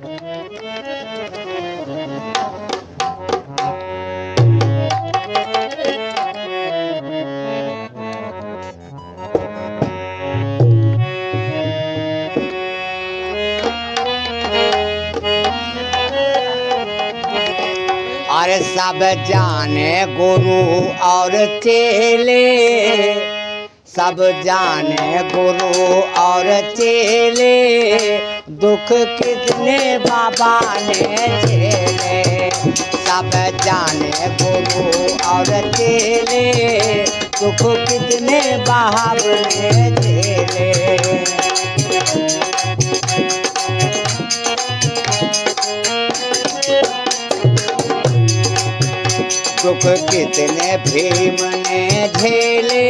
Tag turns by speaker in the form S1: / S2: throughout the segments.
S1: अरे सब जाने गुरु और चेले, सब जाने गुरु और चेले, दुख कितने बाबा ने झेले। सब जाने गुरु और चेले, दुख कितने बाबा ने झेले। दुख कितने भीम ने झेले,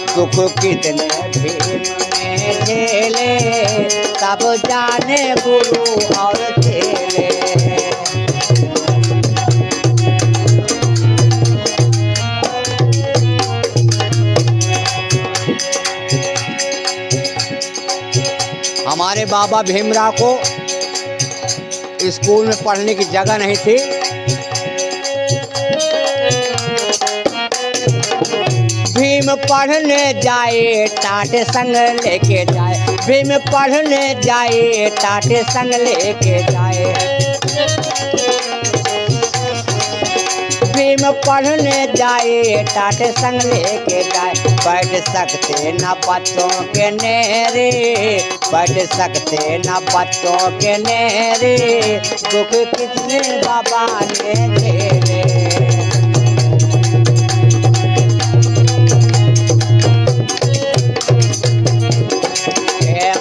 S1: दुख कितने भीम ने झेले, सब जाने गुरु और चेले। हमारे बाबा भीमराव को स्कूल में पढ़ने की जगह नहीं थी। भीम पढ़ने जाए टाटे संग लेके जाए, भीम पढ़ने जाए टाटे संग लेके जाए। भीम पढ़ने जाए टाटे संग लेके जाए। बैठ सकते न बच्चों के नेरे, बैठ सकते न बच्चों के नेरे, दुख कितने बाबा ने झेले।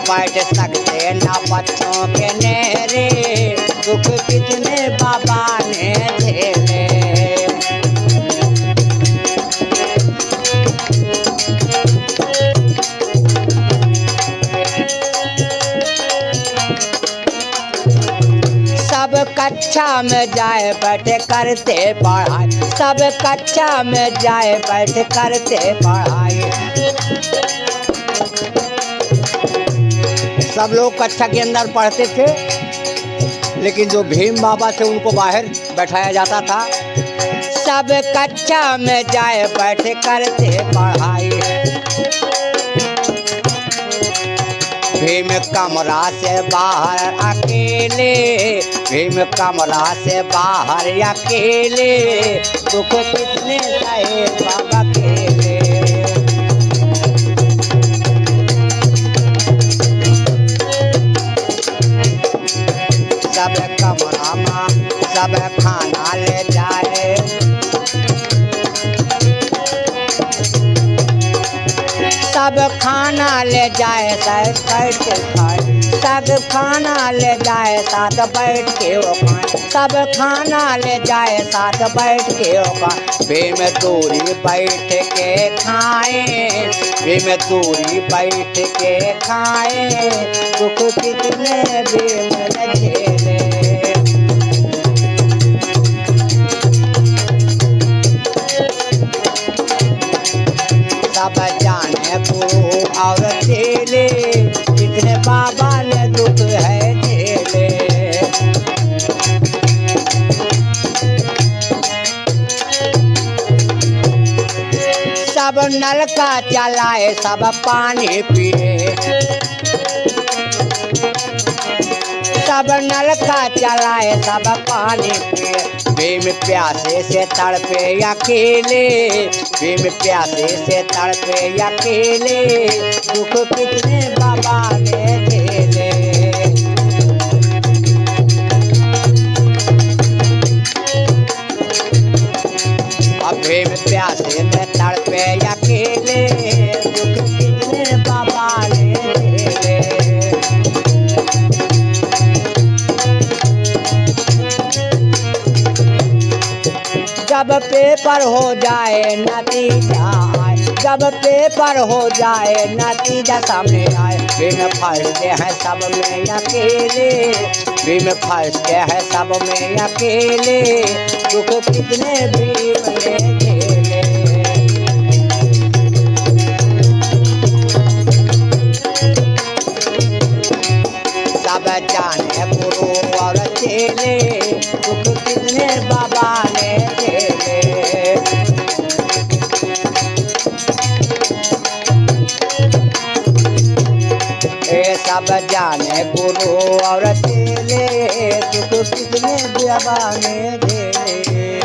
S1: बैठ सकते न बच्चों के नेरे, दुख कितने बाबा ने झेले। सब कक्षा में जाए बैठे करते पढ़ाई, सब कक्षा में जाए बैठे करते पढ़ाई। सब लोग कक्षा के अंदर पढ़ते थे, लेकिन जो भीम बाबा थे उनको बाहर बैठाया जाता था। सब कक्षा में जाए बैठे करते पढ़ाई। भीम कमरा से बाहर अकेले, भीम कमरा से बाहर अकेले, दुख कितने सहे बाबा अकेले। सब कमरा में सब खाना ले जाए, सब खाना ले जाए साथ बैठ के खाए, सब खाना ले जाए साथ बैठ के वो खाए, सब खाना ले जाए साथ बैठ के वो खाए। भीम दूरी बैठ के खाए, भीम दूरी बैठ के खाए, दुख कितने भीम ने झेले। सब जाने गुरु और चेले, कितने बाबा ने दुख है झेले। सब नलका चलाए सब पानी पिए, सब नलका चलाए सब पानी पिए। भीम प्यासे से तड़पे अकेले, भीम प्यासे से तड़पे अकेले, दुख कितने बाबा ने झेले। अब भीम प्यासे में तड़पे अकेले, दुख कितने बाबा ने झेले। जब पेपर हो जाए नतीजा आए, जब पेपर हो जाए नतीजा सामने आए। भीम फर्स्ट है सब में अकेले, भीम फर्स्ट है सब में अकेले, दुख कितने भीम ने झेले। सब जाने गुरु सुख कितने बाबा ने झेले। ये सब जाने गुरु और चेले, सुख कितने बाबा ने झेले।